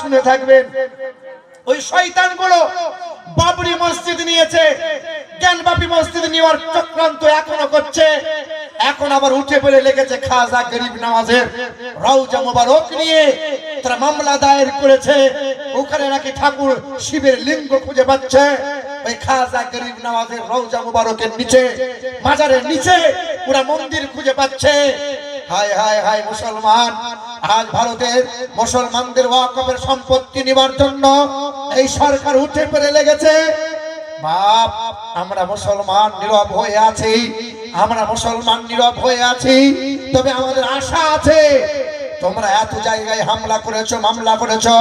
শুনে থাকবেন, ওই শয়তানগুলো বাবরি মসজিদ নিয়েছে, জ্ঞানবাপী মসজিদ নেওয়ার চক্রান্ত এখনো করছে। এখন আবার উঠে পড়ে লেগেছে খাজা গরিব নওয়াজের রওজা মোবারক নিয়ে তারা মামলা দায়ের করেছে। ওখানে নাকি ঠাকুর শিবের লিঙ্গ খুঁজে পাচ্ছে। ওই খাজা গরিব নওয়াজের রওজা মোবারকের নিচে, মাজারের নিচে পুরা মন্দির খুঁজে পাচ্ছে। হায় হায় হায় মুসলমান, আজ ভারতের মুসলমানদের ওয়াকফের সম্পত্তি নেবার জন্য এই সরকার উঠে পড়ে লেগেছে। বাপ, আমরা মুসলমান নীরব হয়ে আছি, আমরা মুসলমান নীরব হয়ে আছি। তবে আমাদের আশা আছে, তোমরা এত জায়গায় হামলা করেছো, মামলা করেছো,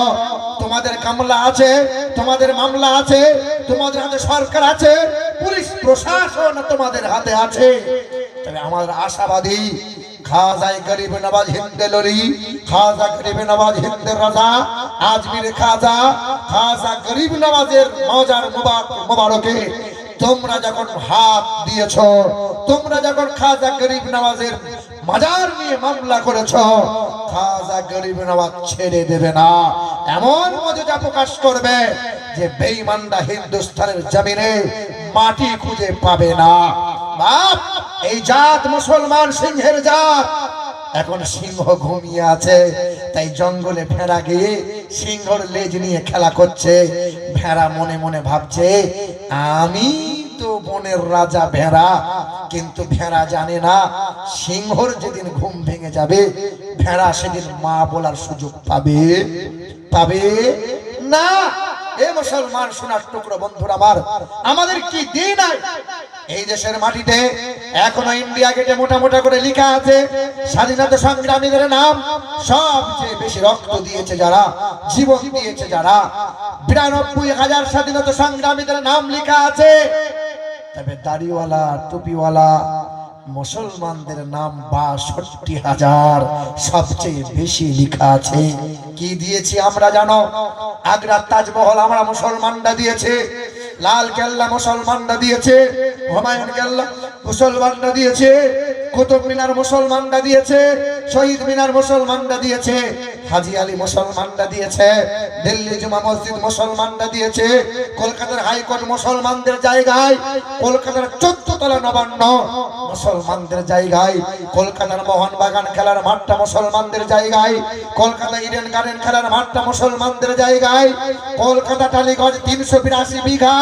তোমাদের কামলা আছে, তোমাদের মামলা আছে, তোমাদের হাতে সরকার আছে, পুলিশ প্রশাসন তোমাদের হাতে আছে। তবে আমাদের আশাবাদী, খাজা গরিব নওয়াজ হিন্দেলরি, খাজা গরিব নওয়াজ হিন্দের রাজা আজমির খাজা, খাজা গরিব নওয়াজের মাজার মোবারকে তোমরা যখন হাত দিয়েছো, তোমরা যখন খাজা গরিব নওয়াজের মাজার নিয়ে মামলা করেছো, খাজা গরিব নওয়াজ ছেড়ে দেবে না। এমন মজা প্রকাশ করবে যে বেঈমানরা হিন্দুস্তানের জমিনে মাটি খুঁজে পাবে না। বাপ, এই জাত মুসলমান সিংহের জাত। এখন সিংহ ঘুমিয়ে আছে, তাই জঙ্গলে ভেড়া গিয়ে সিংহর লেজ নিয়ে খেলা করছে। ভেড়া মনে মনে ভাবছে, আমি তো বনের রাজা ভেড়া। কিন্তু ভেড়া জানে না, সিংহর যেদিন ঘুম ভেঙে যাবে, ভেড়া সেদিন মা বলার সুযোগ পাবে পাবে না। এ মুসলমান সোনার টুকরো বন্ধুরা আমার, আমাদের কি দিন নাই এই দেশের মাটিতে? এখনো ইন্ডিয়া গেটে মোটা মোটা করে লেখা আছে স্বাধীনতা সংগ্রামীদের নাম। সবচেয়ে বেশি রক্ত দিয়েছে যারা, জীবন দিয়েছে যারা, ৯২,০০০ স্বাধীনতা সংগ্রামীদের নাম লেখা আছে। তবে দাড়িওয়ালা টুপিওয়ালা মুসলমানদের নাম ৬২,০০০ সবচেয়ে বেশি লেখা আছে। কি দিয়েছি আমরা জানো? আগ্রার তাজমহল আমরা মুসলমানরা দিয়েছে, লাল কেল্লা মুসলমানরা দিয়েছে, হুমায়ুন কেল্লা মুসলমানরা দিয়েছে, কুতুব মিনার মুসলমানরা দিয়েছে, শহীদ মিনার মুসলমানরা দিয়েছে, হাজি আলী মুসলমানরা দিয়েছে, দিল্লি জুমা মসজিদ মুসলমানরা দিয়েছে, কলকাতার হাইকোর্ট মুসলমানদের জায়গায়, কলকাতার ১৪ তলা নবান্ন মুসলমানদের জায়গায়, কলকাতার মোহনবাগান খেলার মাঠটা মুসলমানদের জায়গায়, কলকাতা ইডেন গার্ডেন খেলার মাঠটা মুসলমানদের জায়গায়, কলকাতা টালিগঞ্জ ৩৮২ বিঘা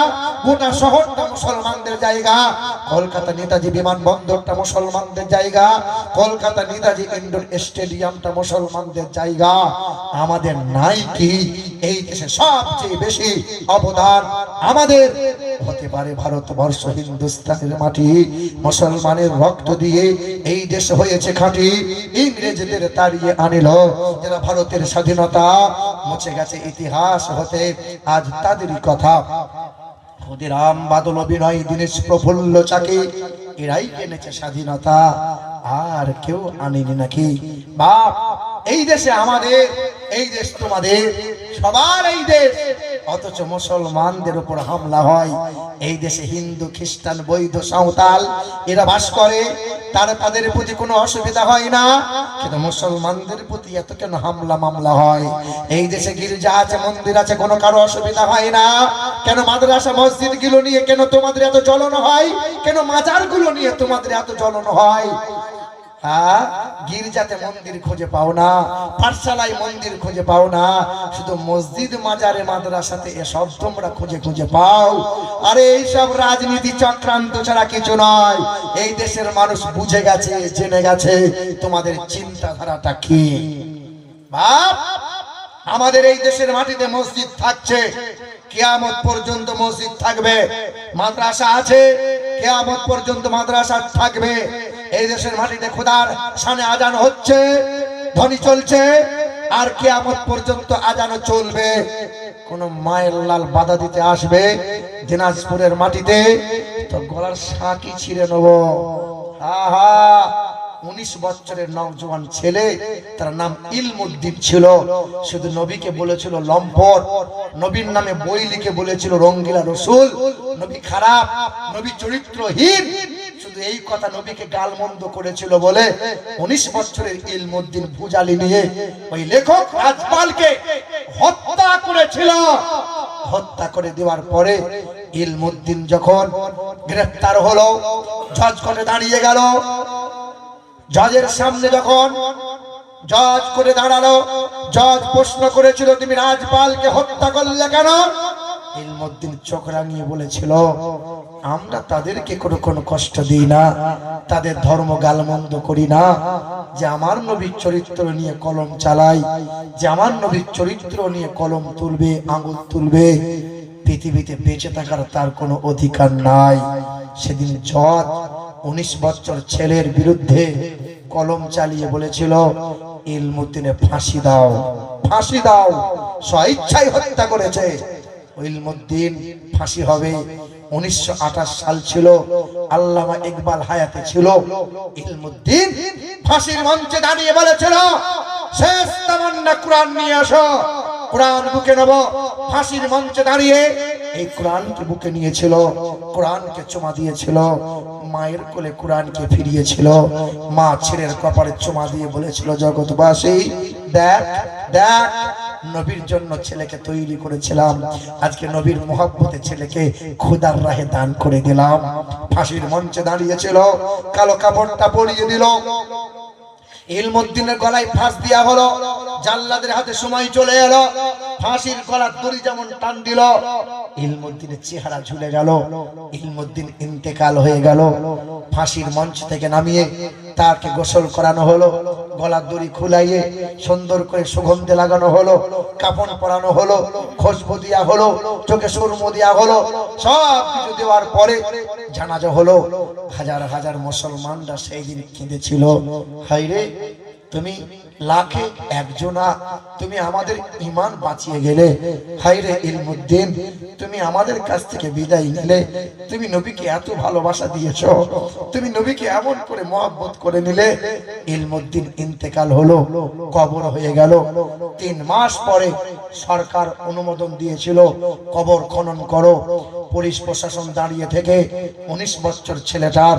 গোটা শহরটা মুসলমানদের জায়গা, কলকাতা নেতাজি বিমানবন্দরটা মুসলমানদের জায়গা, কলকাতা নেতাজি ইন্ডোর স্টেডিয়ামটা মুসলমানদের জায়গা। আমাদের নাই কি এই দেশে সবচেয়ে বেশি অবদান আমাদের? হতে পারে ভারতবর্ষ হিন্দুস্তানের মাটি, মুসলমানের রক্ত দিয়ে এই দেশ হয়েছে খাঁটি। ইংরেজদের তাড়িয়ে আনিল যারা ভারতের স্বাধীনতা, মুছে গেছে ইতিহাস হতে, আজ তাদেরই কথা। ক্ষুদিরাম বাদল অভিনয় দীনেশ প্রফুল্ল চাকি, এরাই এনেছে স্বাধীনতা, আর কেউ আনেনি নাকি? বাপ, এই দেশে আমাদের, এই দেশ তোমাদের, সবার এই দেশ, অথচ মুসলমানদের উপর হামলা হয়। এই দেশে হিন্দু, খ্রিস্টান, বৌদ্ধ, সাঁওতাল এরা বাস করে, তাদের প্রতি কোনো অসুবিধা হয় না, কিন্তু মুসলমানদের প্রতি এত কেন হামলা মামলা হয়? এই দেশে গির্জা আছে, মন্দির আছে, কোনো কারো অসুবিধা হয় না, কেন মাদ্রাসা মসজিদ গুলো নিয়ে কেন তোমাদের এত জ্বলন হয়? কেন মাজার গুলো নিয়ে তোমাদের এত জ্বলন হয়? গির্জাতে মন্দির খুঁজে পাও না, পাঠশালায় মন্দির খুঁজে পাও না, শুধু মসজিদ, মাজারে, মাদ্রাসাতে এসব তোমরা খুঁজে খুঁজে পাও। আরে এইসব রাজনীতি চক্রান্ত ছাড়া কিছু নয়। এই দেশের মানুষ বুঝে গেছে, জেনে গেছে তোমাদের চিন্তাধারাটা কি। বাপ, আমাদের এই দেশের মাটিতে মসজিদ থাকছে, কিয়ামত পর্যন্ত মসজিদ থাকবে। মাদ্রাসা আছে, কিয়ামত পর্যন্ত মাদ্রাসা থাকবে। এই দেশের মাটিতে খোদার শানে আজান হচ্ছে, ধ্বনি চলছে, আর কিয়ামত পর্যন্ত আজানও চলবে। কোন মায়ের লাল বাধা দিতে আসবে দিনাজপুরের মাটিতে, তো গলার শাঁকি ছিঁড়ে নেব। আহা, 19 বছরের নওজোয়ান ছেলে, তার নাম ইলমুদ্দিন ছিল। শুধু নবীকে বলেছিল লম্পট, নবীর নামে বই লিখে বলেছিল রঙ্গিলা রসুল, নবী খারাপ, নবী চরিত্রহীন। শুধু এই কথা নবীকে গালমন্দ করেছিল বলে 19 বছরের ইলমুদ্দিন ভুজালি নিয়ে ওই লেখক রাজপালকে হত্যা করেছিল। হত্যা করে দেওয়ার পরে ইলমুদ্দিন যখন গ্রেফতার হলো, জজ কোর্টে দাঁড়িয়ে গেল। জজের সামনে যখন জজ করে দাঁড়ালো, জজ প্রশ্ন করেছিল, তুমি রাজপালকে হত্যা করলে কেন? ইলমুদ্দিন চোখ রাঙিয়ে বলেছিল, আমরা তাদেরকে কোনো কষ্ট দিই না, তাদের ধর্ম গালমন্দ করি না, যে আমার নবীর চরিত্র নিয়ে কলম চালাই, যে আমার নবীর চরিত্র নিয়ে কলম তুলবে, আঙুল তুলবে, পৃথিবীতে বেঁচে থাকার তার কোনো অধিকার নাই। সেদিন জজ 19 বছর ছেলের বিরুদ্ধে কলম চালিয়ে বলেছিল, ইলমুদ্দিনে ফাঁসি দাও, ফাঁসি দাও। স্বেচ্ছায় হত্যা করেছে। ইলমুদ্দিন ফাঁসি হবে। 1928 সাল ছিল, আল্লামা ইকবাল হায়াতে ছিল। ইলমুদ্দিন ফাঁসির মঞ্চে দাঁড়িয়ে বলেছিল, শেষ তামান্না কোরআন নিয়ে আসো, কোরআন বুকে নেব। ফাঁসির মঞ্চে দাঁড়িয়ে এই কোরআনকে বুকে নিয়েছিল, কোরআনকে চুমা দিয়েছিল, মায়ের কোলে কোরআনকে ফিরিয়েছিল। মা ছেলের কপালে চুমা দিয়ে বলেছিল, জগৎবাসী দেখ দেখ, নবীর জন্য ছেলেকে তৈরি করেছিলাম, আজকে নবীর মোহাব্বতে ছেলেকে খোদার রাহে দান করে দিলাম। ফাঁসির মঞ্চে দাঁড়িয়েছিল, কালো কাপড়টা পরিয়ে দিল। ইলমুদ্দিনের গলায় ফাঁস দেয়া হলো। জাল্লাদের হাতে সময় চলে এলো। ফাঁসির গলার দড়ি যেমন টান দিল, ইলমুদ্দিনের চেহারা ঝুলে গেল। ইলমুদ্দিন ইন্তেকাল হয়ে গেল। ফাঁসির মঞ্চ থেকে নামিয়ে তাকে গোসল করানো হলো, গলার দড়ি খুলাইয়ে সুন্দর করে সুগন্ধে লাগানো হলো, কাফন পরানো হলো, খুশবু দেওয়া হলো, চোখে সুরমা দেওয়া হলো। সব কিছু দেওয়ার পরে জানাজা হলো। হাজার হাজার মুসলমানরা সেই দিন কেঁদেছিল, হায়রে তুমি লাখে একজনা, তুমি আমাদের ঈমান বাঁচিয়ে গেলে। হায়রে ইলমুদ্দিন, তুমি আমাদের কাছ থেকে বিদায় নিলে, তুমি নবীকে এত ভালোবাসা দিয়েছো, তুমি নবীকে এমন করে মহব্বত করে নিলে। ইলমুদ্দিন ইন্তেকাল হলো, কবর হয়ে গেল। 3 মাস পরে সরকার অনুমোদন দিয়েছিল, কবর খনন করো। পুলিশ প্রশাসন দাঁড়িয়ে থেকে 19 বছর ছেলেটার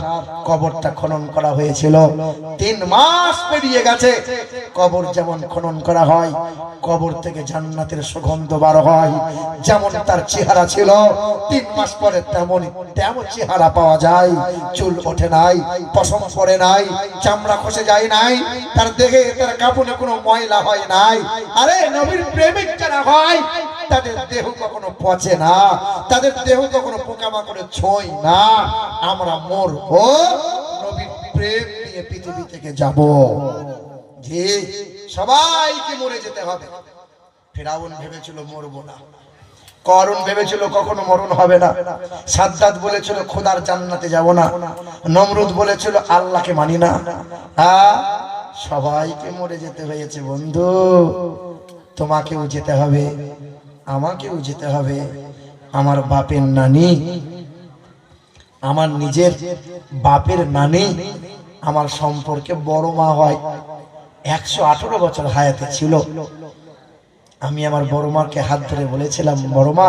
কবরটা খনন করা হয়েছিল। 3 মাস পেরিয়ে গেছে। কবর যেমন খনন করা হয়, কবর থেকে জান্নাতের সুগন্ধ বার হয়। যেমন তার চেহারা ছিল, 3 মাস পরে তেমন চেহারা পাওয়া যায়। চুল ওঠে নাই, পশম পড়ে নাই, চামড়া খসে যায় নাই, তার দেহে তার কাপড়ে কোনো ময়লা হয় নাই। আরে নবীর প্রেমিক যারা হয়, তাদের দেহ কখনো পচে না, তাদের দেহ কখনো পোকামাকড়ে ছোঁয় না। আমরা মরবো, নবীর প্রেম নিয়ে পৃথিবী থেকে যাব। যে সবাইকে মরে যেতে হবে। ফেরাউন ভেবেছিল মরবো না, করুন ভেবেছিল কখনো মরণ হবে না, সাদ্দাত বলেছিল খোদার জান্নাতে যাব না, নমরুদ বলেছিল আল্লাহকে মানি না। সবাইকে মরে যেতে হয়েছে বন্ধু। তোমাকেও যেতে হবে, আমাকেও যেতে হবে। আমার বাপের নানি, আমার নিজের বাপের নানি আমার সম্পর্কে বড় মা হয়, 118 বছর হায়াতে ছিল। আমি আমার বড় মাকে হাত ধরে বলেছিলাম, বড় মা,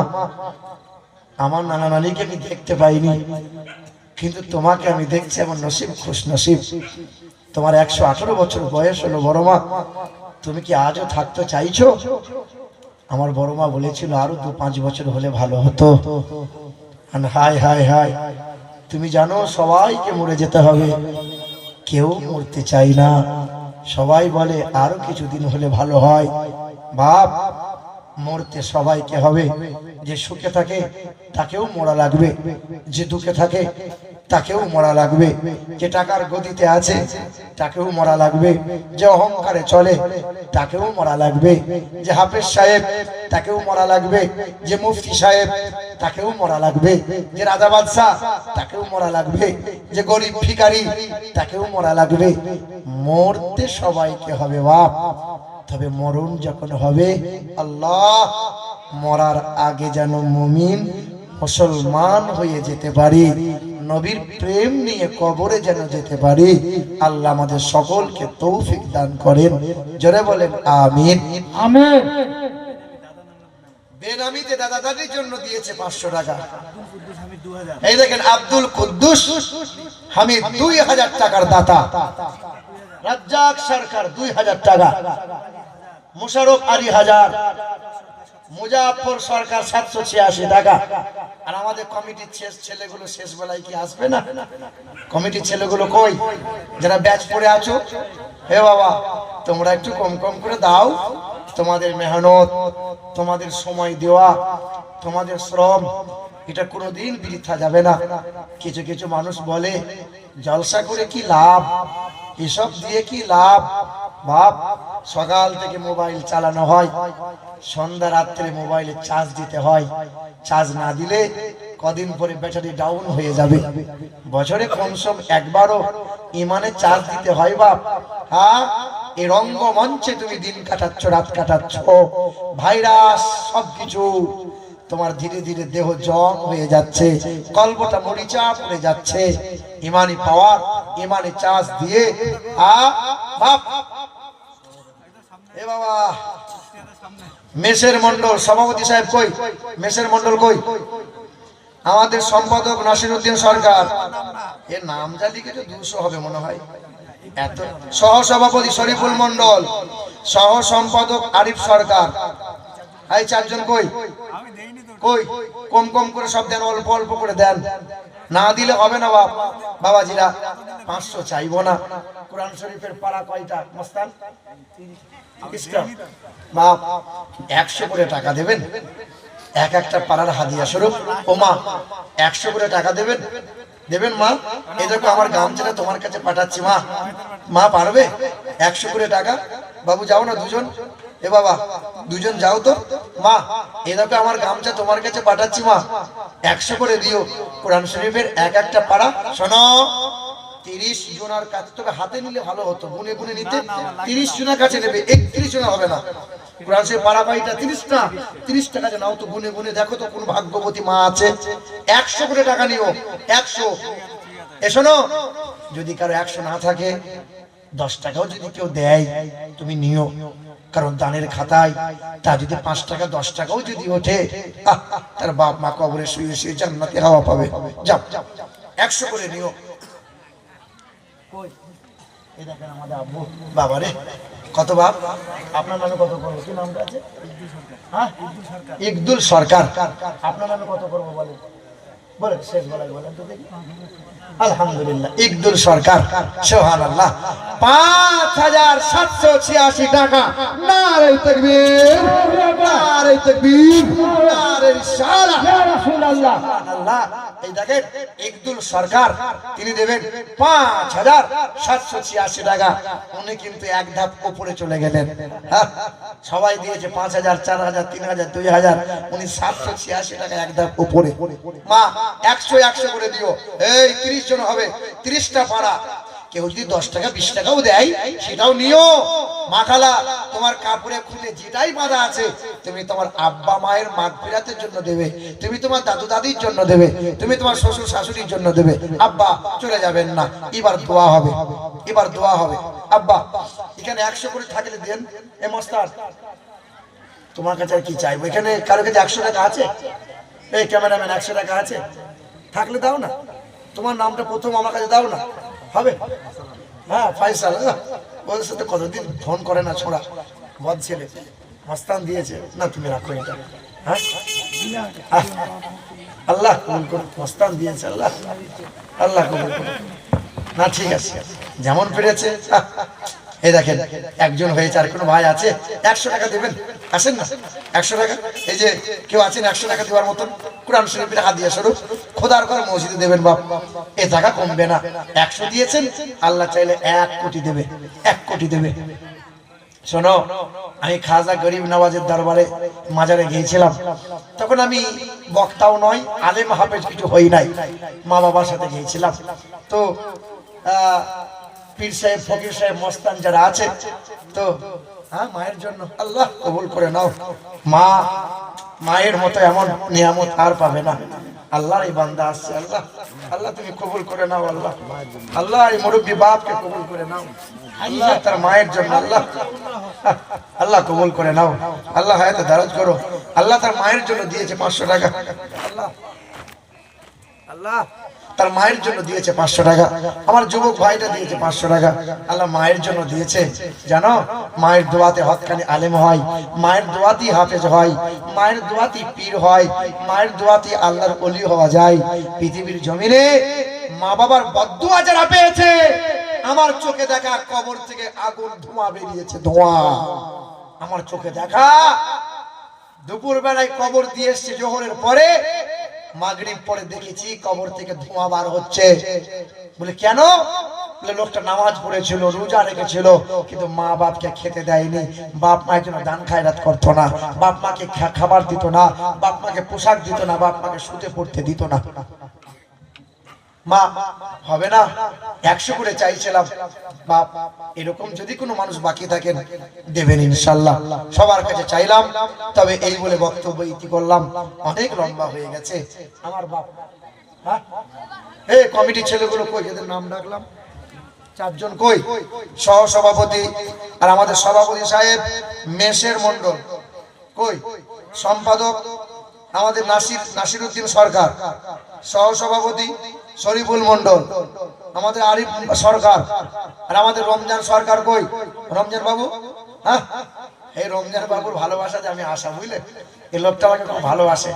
আমার নানা নানিকে আমি দেখতে পাইনি, কিন্তু তোমাকে আমি দেখছি, আমার নসিব খুশ নসিব। তোমার 118 বছর বয়স হলো বড় মা, তুমি কি আজও থাকতে চাইছো? আমার বড় মা বলেছিল আরো 2-5 বছর হলে ভালো হতো। হায় হায় হায়, তুমি জানো সবাইকে মরে যেতে হবে, কেউ মরতে চাই না। সবাই বলে আরো কিছুদিন হলে ভালো হয়। বাপ, মরতে সবাইকে হবে। যে সুখে থাকে তাকেও মরা লাগবে, যে দুঃখে থাকে তাকেও মরা লাগবে, যে টাকার গদিতে আছে তাকেও মরা লাগবে, যে অহংকারে চলে তাকেও মরা লাগবে, যে হাফেজ সাহেব তাকেও মরা লাগবে, যে মুফতি সাহেব তাকেও মরা লাগবে, যে রাজা বাদশাহ তাকেও মরা লাগবে, যে গরিব ভিখারি তাকেও মরা লাগবে। মরতে সবাইকে হবে বাপ। তবে মরণ যখন হবে, আল্লাহ মরার আগে যেন মুমিন মুসলমান হয়ে যেতে পারি, নবীর প্রেম নিয়ে কবরে যেন যেতে পারি। আল্লাহ আমাদের সকলকে তৌফিক দান করেন। জোরে বলেন আমিন। আমিন। বেনামিতে দাদা দাদির জন্য দিয়েছে 500 টাকা। এই দেখেন আব্দুল কুদ্দুস হামিদ 2000 টাকার দাতা। রাজ্জাক সরকার 2000 টাকা। মুশারফ আলী 1000, মুজাফফর সরকার 786 টাকা। আর আমাদের কমিটির ছেলেগুলো শেষ বেলায় কি আসবে না? কমিটির ছেলেগুলো কই? যারা ব্যাচ পড়ে আছো, হে বাবা তোমরা একটু কম কম করে দাও। তোমাদের মেহনত, তোমাদের সময় দেওয়া, তোমাদের শ্রম, এটা কোনোদিন বৃথা যাবে না। কিছু কিছু মানুষ বলে জলসা করে কি লাভ, এসব দিয়ে কি লাভ? বাপ, সকাল থেকে মোবাইল চালানো হয়, সন্ধ্যা রাত্রে মোবাইলে চার্জ দিতে হয়। চার্জ না দিলে কদিন পরে ব্যাটারি ডাউন হয়ে যাবে। বছরে কমসম একবারও ইমানে চার্জ দিতে হয় বাপ। হ্যাঁ, এই রঙ্গমঞ্চে তুমি দিন কাটাচ্ছ, রাত কাটাচ্ছ, ভাইরাস সবকিছু তোমার ধীরে ধীরে দেহ জং হয়ে যাচ্ছে, কলবটা মরিচা পড়ে যাচ্ছে। ইমানি পাওয়ার, ইমানি চার্জ দিয়ে বাপ। এ বাবা, মেসের মন্ডল সভাপতি সাহেব কই? মেসের মন্ডল কই? আমাদের সম্পাদক নাসিরউদ্দিন সরকার, এর নাম যা লিখেছে 200 হবে মনে হয়। এত সহ সভাপতি শরীফুল মন্ডল, সহ সম্পাদক আরিফ সরকার, এই চারজন কই? কই? কম কম করে সব দেন, অল্প অল্প করে দেন, না দিলে হবে না বাপ। বাবাজিরা 500 চাইবো না। কোরআন শরীফের পারা কয়টা মস্তান? বাপ 100 করে টাকা দেবেন, এক একটা পাড়ার হাদিয়া স্বরূপ। ও মা 100 করে টাকা দেবেন, দেবেন মা। এই দেখো আমার গামছাটা তোমার কাছে পাঠাচ্ছি মা, মা পারবে? 100 করে টাকা। বাবু যাও না দুজন, এ বাবা দুজন যাও তো। মা এই দেখো আমার গামছা তোমার কাছে পাঠাচ্ছি মা, 100 করে দিও। কোরআন শরীফের এক একটা পাড়া। শোনো, 30 জনের কাছে, তবে হাতে নিলে ভালো হতো, গুনে গুনে নিতে। 30 জনের কাছে নেবে, 31 জন হবে না। কোরআন শরীফ পাড়া কয়টা? 30টা। 30 টাকা নাও তো, গুনে গুনে দেখো তো কোন ভাগ্যবতী মা আছে। 100 করে টাকা নিও, 100। এ শোনো, যদি কারো 100 না থাকে, 10 টাকাও যদি কেউ দেয় তুমি নিও, কারণ দানের খাতায় তা যদি 5 টাকা 10 টাকাও যদি ওঠে, তার বাপ মা কবরে শুয়ে শুয়ে জান্নাতে হাওয়া পাবে। যাও 100 করে নিও। এই দেখেন আমাদের আব্বু। বাবারে কত বাপ, আপনার নামে কত করবো? কি নামটা আছে? ইকদুল সরকার। আপনার নামে কত করবো বলেন? বলেন, শেষ বেলায় বলেন তো দেখি। আলহামদুলিল্লাহ, ইকদুল সরকার, সুবহানাল্লাহ, 5786 টাকা। নারে তাকবীর, নারে তাকবীর, নারে রিসালাহ, ইয়া রাসূলুল্লাহ। সুবহানাল্লাহ। এই দেখেন ইকদুল সরকার, তিনি দেবেন 5786 টাকা। উনি কিন্তু এক ধাপ উপরে চলে গেলেন। সবাই দিয়েছে 5000, 4000, 3000, 2000, উনি 786 টাকা এক ধাপ উপরে। মা 100 করে দিও। এই 30 জন হবে, 30টা পাড়া। কেউ যদি 10 টাকা 20 টাকাও দেয় সেটাও নিও। মা খালা, তোমার কাপড়ে খুলে যেটাই বাঁধা আছে তুমি তোমার আব্বা মায়ের মাগফিরাতের জন্য দেবে, তুমি তোমার দাদু দাদির জন্য দেবে, তুমি তোমার শ্বশুর শাশুড়ির জন্য দেবে। আব্বা চলে যাবেন না, এবার দোয়া হবে, এবার দোয়া হবে। আব্বা এখানে 100 করে থাকলে দেন। এ মস্তান, তোমার কাছে আর কি চাইবো? এখানে কারো কাছে 100 টাকা আছে? এই ক্যামেরাম্যান 100 টাকা আছে? থাকলে দাও না, তোমার নামটা প্রথম আমার কাছে দাও না, হবে? হ্যাঁ ফাইসাল, ওদের সাথে কতদিন ফোন করে না ছোড়া, বদ ছেলে। মস্তান দিয়েছে না, তুমি রাখো এটা। হ্যাঁ আল্লাহ কবুল করুন, মস্তান দিয়েছে, আল্লাহ আল্লাহ কবুল করুন। না ঠিক আছে, যেমন পেরেছে। এই দেখেন একজন হয়েছে, আর কোনো ভাই আছে 100 টাকা দেবেন? আসেন না 100 টাকা। এই যে কেউ আছেন 100 টাকা দেওয়ার মতন? কোরআন শরীফের হাদিয়া স্বরূপ খোদার ঘর মসজিদে দেবেন বাপ, এ টাকা কমবে না। 100 দিয়েছেন, আল্লাহ চাইলে 1 কোটি দেবে, 1 কোটি দেবে। শোনো, আমি খাজা গরিব নওয়াজের দরবারে মাজারে গিয়েছিলাম, তখন আমি বক্তাও নয়, আলেম হাফেজ কিছু হই নাই, মা বাবার সাথে গিয়েছিলাম। তো পীর সাহেব, ফকির সাহেব, মস্তান যারা আছে, তো মায়ের জন্য আল্লাহ কবুল করে নাও। মা, মায়ের মতো এমন নিয়ামত আর পাবে না। আল্লাহর এই বান্দা আসছে, আল্লাহ আল্লাহ তুমি কবুল করে নাও। আল্লাহ আল্লাহ এই মুরব্বী বাপকে কবুল করে নাও। আল্লাহ তার মায়ের জন্য, আল্লাহ আল্লাহ কবুল করে নাও। আল্লাহ হায়াতে দারাজ করো। আল্লাহ তার মায়ের জন্য দিয়েছে 500 টাকা। আল্লাহ আল্লাহ তার মায়ের জন্য দিয়েছে 500 টাকা। আমার যুবক ভাইটা দিয়েছে 500 টাকা। আল্লাহ মায়ের জন্য দিয়েছে। জানো, মায়ের দোয়াতে হকখানি আলেম হয়, মায়ের দোয়াতেই হাফেজ হয়, মায়ের দোয়াতেই পীর হয়, মায়ের দোয়াতেই আল্লাহর ওলি হওয়া যায়। পৃথিবীর জমিনে মা বাবার বদদুয়া যারা পেয়েছে, আমার চোখে দেখা কবর থেকে আগুন ধোঁয়া বেরিয়েছে, ধোঁয়া। আমার চোখে দেখা দুপুর বেলায় কবর দিয়ে এসছে জোহরের পরে, মাগরিব পরে দেখেছি কবর থেকে ধোঁয়া বার হচ্ছে। বলে কেন? বলে লোকটা নামাজ পড়েছিল, রোজা রেখেছিল, কিন্তু মা বাপকে খেতে দেয়নি, বাপ মায়ের জন্য দান খায়রাত করতো না, বাপ মাকে খাবার দিত না, বাপ মাকে পোশাক দিত না, বাপ মাকে শুতে পড়তে দিত না। মা হবে না, 100 করে চাইছিলাম। বাপ এরকম যদি কোনো মানুষ বাকি থাকেন দেবেন ইনশাআল্লাহ, সবার কাছে চাইলাম। তবে এই বলে বক্তব্য ইতি করলাম, অনেক লম্বা হয়ে গেছে। আমার বাপ, হ্যাঁ এই কমিটির ছেলেগুলো কই, এদের নাম ডাকলাম 4 জন কই? সহ সভাপতি আর আমাদের সভাপতি সাহেব মেশের মন্ডল কই? সম্পাদক আমাদের নাসিরউদ্দিন সরকার, সহ সভাপতি শরীফুল মন্ডল, আমাদের আরিফ সরকার, আর আমাদের রমজান সরকার কই? রমজান বাবু, হ্যাঁ এই রমজান বাবুর ভালোবাসাতে আমি আশা, বুঝলে এই লোকটা আমাকে খুব ভালোবাসে।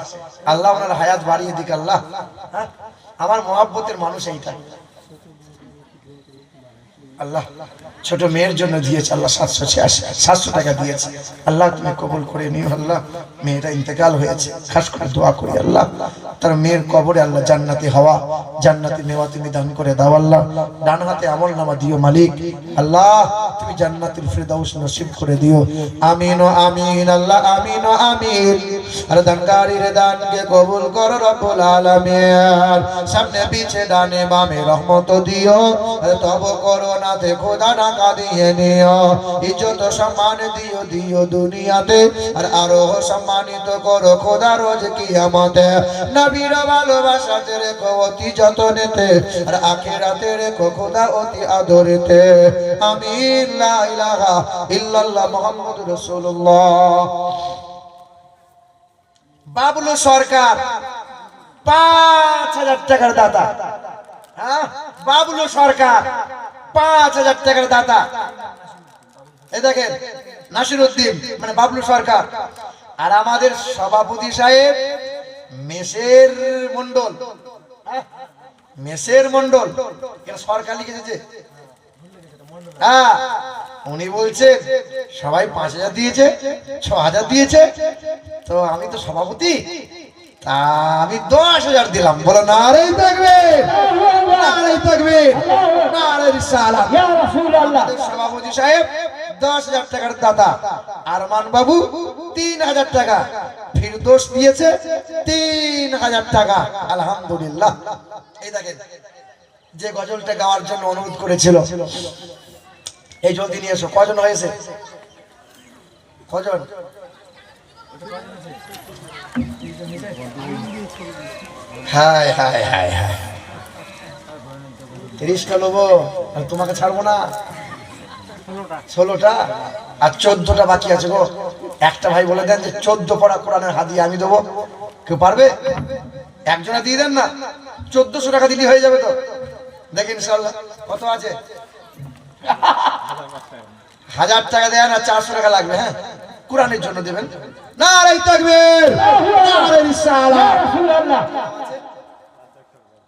আল্লাহ ওনার হায়াত বাড়িয়ে দিক আল্লাহ। হ্যাঁ আমার মহব্বতের মানুষ এইটা। আল্লাহ ছোট মেয়ের জন্য দিয়েছে আল্লাহ 700 টাকা দিয়েছে। আল্লাহ তুমি কবুল করে নিও আল্লাহ। মেয়েটা ইন্তেকাল হয়েছে, খাস করে দোয়া করি আল্লাহ তার মেয়ের কবরে আল্লাহ জান্নাতি হওয়া, জান্নাতি নেওয়া তুমি দান করে দাও আল্লাহ। ডান হাতে আমল নামা দিও মালিক আল্লাহ, তুমি জান্নাতুল ফিরদাউস নসিব করে দিও। আমিন ও আমিন আল্লাহ, আমিন ও আমিন। আর দানকারীর দানকে কবুল করো রব্বুল আলামিন। সামনে পিছে ডানে বামে রহমত দিও, আর তব করো না তে খোদা টাকা দিয়ে নিও। ইজ্জত সম্মান দিও দিও দুনিয়াতে, আর আরো সম্মানিত করো খোদা রোজ কিয়ামতে। নবীর ভালোবাসাতে রেখো অতি যতনেতে, আর আখিরাতে রেখো খোদা অতি আদরেতে। আমিন। লা ইলাহা ইল্লাল্লাহ মুহাম্মাদুর রাসূলুল্লাহ। বাবলু সরকার 5000 টাকার দাতা। হ্যাঁ বাবলু সরকার 5000 টাকার দাতা। এই দেখেন নাসিরউদ্দিন মানে বাবলু সরকার। আর আমাদের সভাপতি সাহেব মেশের মন্ডল, মেশের মন্ডল সরকার লিখেছে। হ্যাঁ উনি বলছেন সবাই 5000 দিয়েছে, 6000 দিয়েছে, তো আমি তো সভাপতি, তা আমি 10000 দিলাম। বলো নারে তাকবীর, নারে তাকবীর, নারে রিসালাত। ইয়া রাসূলুল্লাহ। সভাপতি সাহেব 10000 টাকার দাতা। আরমান বাবু 3000 টাকা, ফিরদৌস দিয়েছে 3000 টাকা। আলহামদুলিল্লাহ। এই দেখেন যে গজলটা গাওয়ার জন্য অনুরোধ করেছিল, এই জলদি নিয়ে এসো। কজন হয়েছে? কজন? হায় হায় হায় হায়, 30টা নেবো আর তোমাকে ছাড়বো না। 16টা আর 14টা বাকি আছে গো। একটা ভাই বলে দেন যে 14 পড়া কোরআনের হাদিয়া আমি দেবো, কেউ পারবে? একজনে দিয়ে দেন না, 1400 টাকা দিলে হয়ে যাবে তো। দেখেন ইনশাআল্লাহ কত আছে। 1000 টাকা দেন আর 400 টাকা লাগবে। হ্যাঁ কোরআনের জন্য দেবেন। নারে তাকবীর, নারে রিসালাত।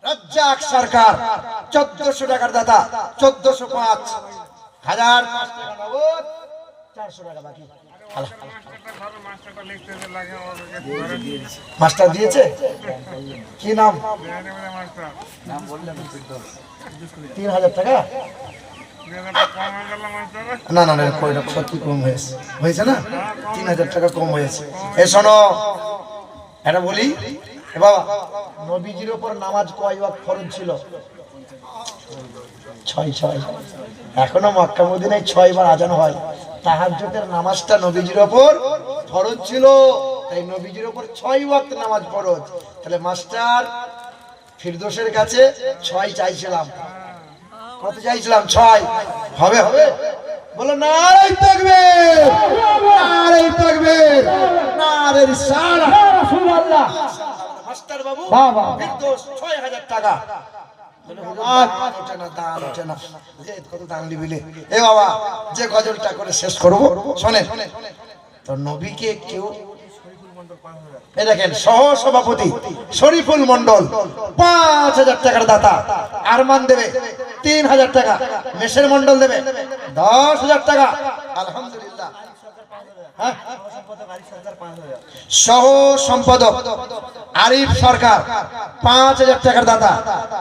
রাজ্জাক সরকার 1400 টাকার দাতা, 1405। 1005 টাকা নগদ, 400 টাকা বাকি। মাস্টার দিয়েছে, কি নাম? 3000 টাকা। না না না সত্যি কম হয়েছে, হয়েছে না 3000 টাকা কম হয়েছে। এ শোনো এটা বলি বাবা, নবীজির উপর নামাজ কয় ওয়াক্ত ফরজ ছিল? 6 এখনো মক্কা মদিনায় 6 বার আজান হয়। তাহাজ্জুদের নামাজটা নবীজির উপর ফরজ ছিল, তাই নবীজির উপর 6 ওয়াক্ত নামাজ ফরজ। তাহলে মাস্টার ফিরদৌসের কাছে 6 চাইছিলাম। কত চাইছিলাম? 6 হবে হবে। বলো নারে তাকবীর, নারে তাকবীর, নারে রিসালাত। ইয়া রাসূলুল্লাহ। মাস্টার বাবু বাবা ফিরদৌস 6000 টাকা। এ বাবা যে গজলটা করে শেষ করবো শোনেন তো নবীকে কেউ এই দেখেন সহ সভাপতি শরীফুল মন্ডল 5000 টাকার দাতা, আরমান দেবে 3000 টাকা, মেশের মন্ডল দেবে 10000 টাকা। আলহামদুলিল্লাহ। সহ সম্পাদক আরিফ সরকার 5000 টাকার দাতা,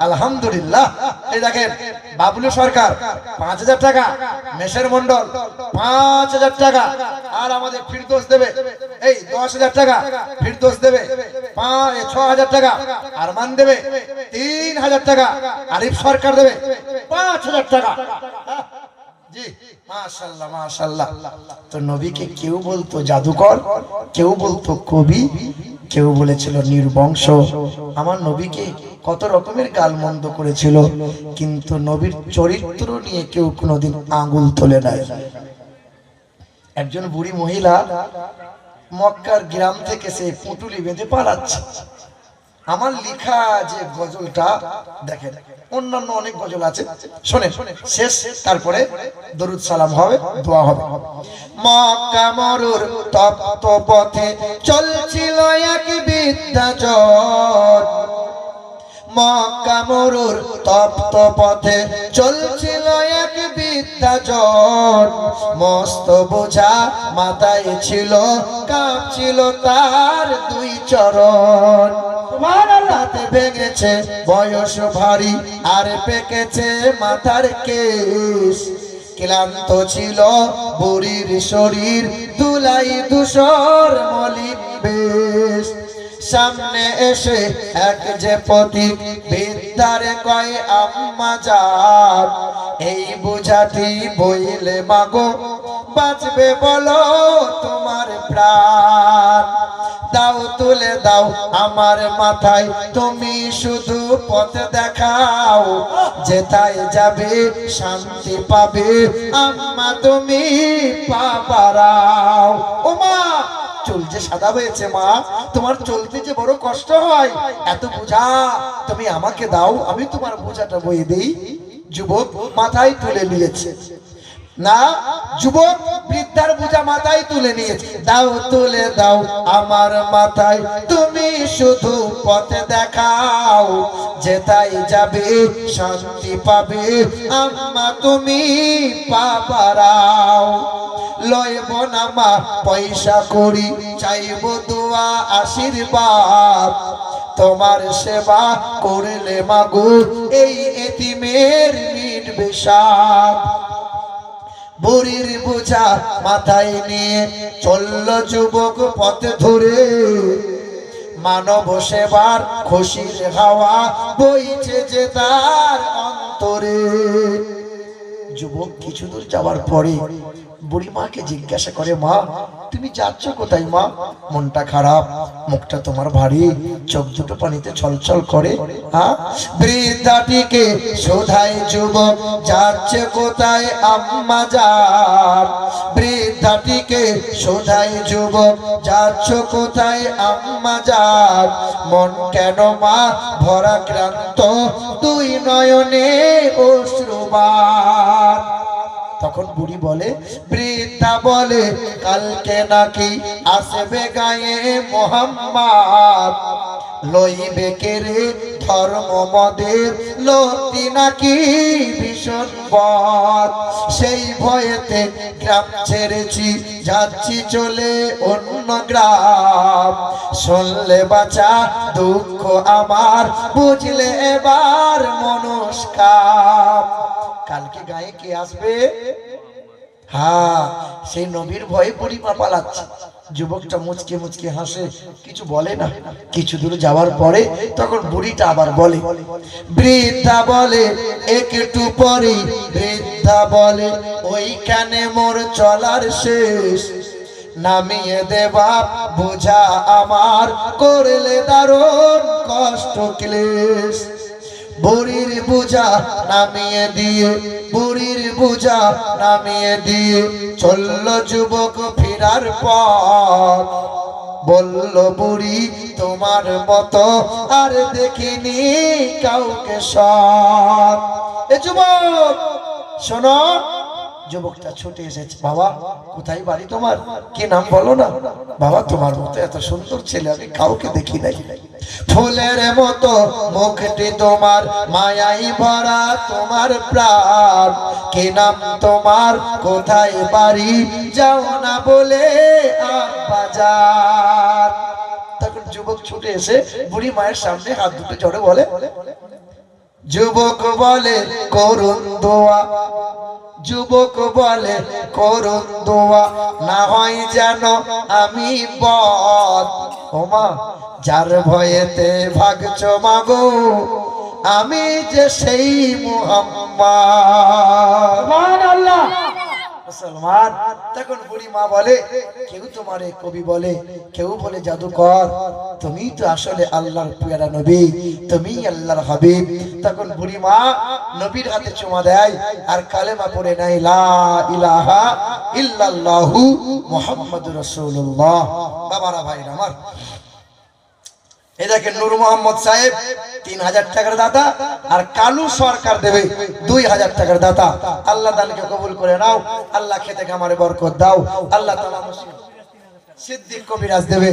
আলহামদুলিল্লাহ। এই দেখেন বাবলু সরকার 5000 টাকা, মেশের মন্ডল 5000 টাকা, আর আমাদের ফিরদৌস দেবে এই 10000 টাকা, ফিরদৌস দেবে 6000 টাকা, আরমান দেবে 3000 টাকা, আরিফ সরকার দেবে 5000 টাকা। জি মাশাআল্লাহ মাশাআল্লাহ। তো নবীকে কেউ বলতো জাদুকর, কেউ বলতো কবি, কেউ বলেছিল নির্বংশ। আমার নবীকে কত রকমের গালমন্দ করেছিল, কিন্তু নবীর চরিত্র নিয়ে কেউ কোনোদিন আঙ্গুল তোলে নাই। একজন বুড়ি মহিলা মক্কার গ্রাম থেকে সে পুঁটুলি বেঁধে পালাচ্ছে। আমার লেখা যে গজলটা দেখেন, অন্যান্য অনেক গজল আছে, শোনেন শেষ, তারপরে দরুদ সালাম হবে, দোয়া হবে। মক্কা মরুর তপ্ত পথে চলছিল এক বিদ্যাচর, মক্কা মরুর তপ্ত পথে চলছিল এক বিদ্যাচর, মস্ত বোঝা মাথায় ছিল, কাঁপছিল তার দুই চরণ। হাতে ভেঙেছে বয়স ভারী, আর পেকেছে মাথার কেশ, ক্লান্ত ছিল বুড়ির শরীর, ধুলাই ধূসর মলিন বেশ। সামনে এসে এক যে পথিক বিদ্যারে কয় আম্মা জান, এই বোঝাটি বইলে মাগো বাঁচবে বলো তোমার প্রাণ। দাও তুলে দাও আমার মাথায়, তুমি শুধু পথ দেখাও, যেথায় যাবে শান্তি পাবে আম্মা তুমি পা বাড়াও। ও মা, চুল যে সাদা হয়েছে মা, তোমার চলতে যে বড় কষ্ট হয়, এত বোঝা তুমি আমাকে দাও, আমি তোমার বোঝাটা বয়ে দেই। যুবক মাথায় তুলে নিয়েছে না, যুবক বৃদ্ধার বোঝা মাথায় তুলে নিয়েছে। দাও তুলে দাও আমার মাথায়, তুমি শুধু পথে দেখাও, যেথায় যাবে শান্তি পাবে আম্মা তুমি পা বাড়াও। লইব না মা পয়সা করি, চাইব দোয়া আশীর্বাদ, তোমার সেবা করলে মাগো এই এতিমের মিটবে সাধ। বুড়ির বোঝা মাথায় নিয়ে চলল যুবক পথ ধরে, মানব সেবার খুশির হাওয়া বইছে যে তার অন্তরে। যুবক কিছু দূর যাওয়ার পরে বুড়ি মাকে জিজ্ঞাসা করে, মা তুমি যাচ্ছ কোথায় মা? মনটা খারাপ, মুখটা তোমার ভারী, চোখ দুটো পানিতে ছলছল করে। হ্যাঁ, বৃদ্ধাটিকে শোধায় যুবক, যাচ্ছে কোথায় আম্মা জান? বৃদ্ধাটিকে শোধায় যুবক, যাচ্ছ কোথায় আম্মা জান? মন কেন মা ভরা ক্লান্ত, দুই নয়নে অশ্রুবাণ। তখন বুড়ি বলে, বৃদ্ধা বলে, কালকে নাকি আসবে গায়ে মোহাম্মদ, লইবে কেড়ে ধর্ম মদের লোকটি নাকি ভীষণ বদ। সেই ভয়েতে গ্রাম ছেড়েছি, যাচ্ছি চলে অন্য গ্রাম, শুনলে বাঁচা দুঃখ আমার, বুঝলে এবার মনস্কাম। কালকে গায়ে কে আসবে? হ্যাঁ, সেই নবীর ভয়ে বুড়ি মা পালাচ্ছে। যুবকটা মুচকে মুচকে হাসে, কিছু বলে না। কিছু দূর যাওয়ার পরে তখন বুড়িটা আবার বলে, বৃদ্ধা বলে একটু পরে, বৃদ্ধা বলে ওইখানে মোর চলার শেষ, নামিয়ে দেবা বোঝা আমার, করলে দারুণ কষ্ট ক্লেশ। বুড়ির বোঝা নামিয়ে দিয়ে, বুড়ির বোঝা নামিয়ে দিয়ে চলল যুবক ফেরার পথ। বলল বুড়ি তোমার মতো আর দেখিনি কাউকে সৎ। এ যুবক শোনো, যুবকটা ছুটে এসেছে। বাবা কোথায় বাড়ি তোমার, কি নাম বলো না? বাবা তোমার মতো এত সুন্দর ছেলে আমি কাউকে দেখি নাই। ফুলের মতো মুখটি তোমার, মায়াই ভরা তোমার প্রাণ, কি নাম তোমার, কোথায় বাড়ি, যাও না বলে বাজার। তখন যুবক ছুটে এসে বুড়ি মায়ের সামনে হাত দুটো জড়ে বলে, যুবক বলে করুন দোয়া, যুবক বলে করুন দোয়া, না হয় যেন আমি বদ। ওমা যার ভয়েতে ভাগছো মাগো, আমি যে সেই মুহাম্মদ। সুবহানাল্লাহ মুসলমান। তখন বুড়ি মা বলে, কেউ তোমারে কবি বলে, কেউ বলে জাদুকর, তুমি তো আসলে আল্লাহর প্যারা নবী, তুমি আল্লাহর হাবিব। তখন বুড়ি মা নবীর হাতে চুমা দেয় আর কালেমা পড়ে নেয়, লা ইলাহা ইল্লাল্লাহু মুহাম্মাদুর রাসূলুল্লাহ। বাবারা ভাইরা আমার, এই দেখেন নূর মোহাম্মদ সাহেব 3000 টাকার দাতা, আর কালু সরকার দেবে 2000 টাকার দাতা। আল্লাহ দানকে কবুল করে নাও, আল্লাহ খেতে খামারে বরকত দাও। আল্লাহ তাআলা সিদ্দিক কবিরাজ দেবে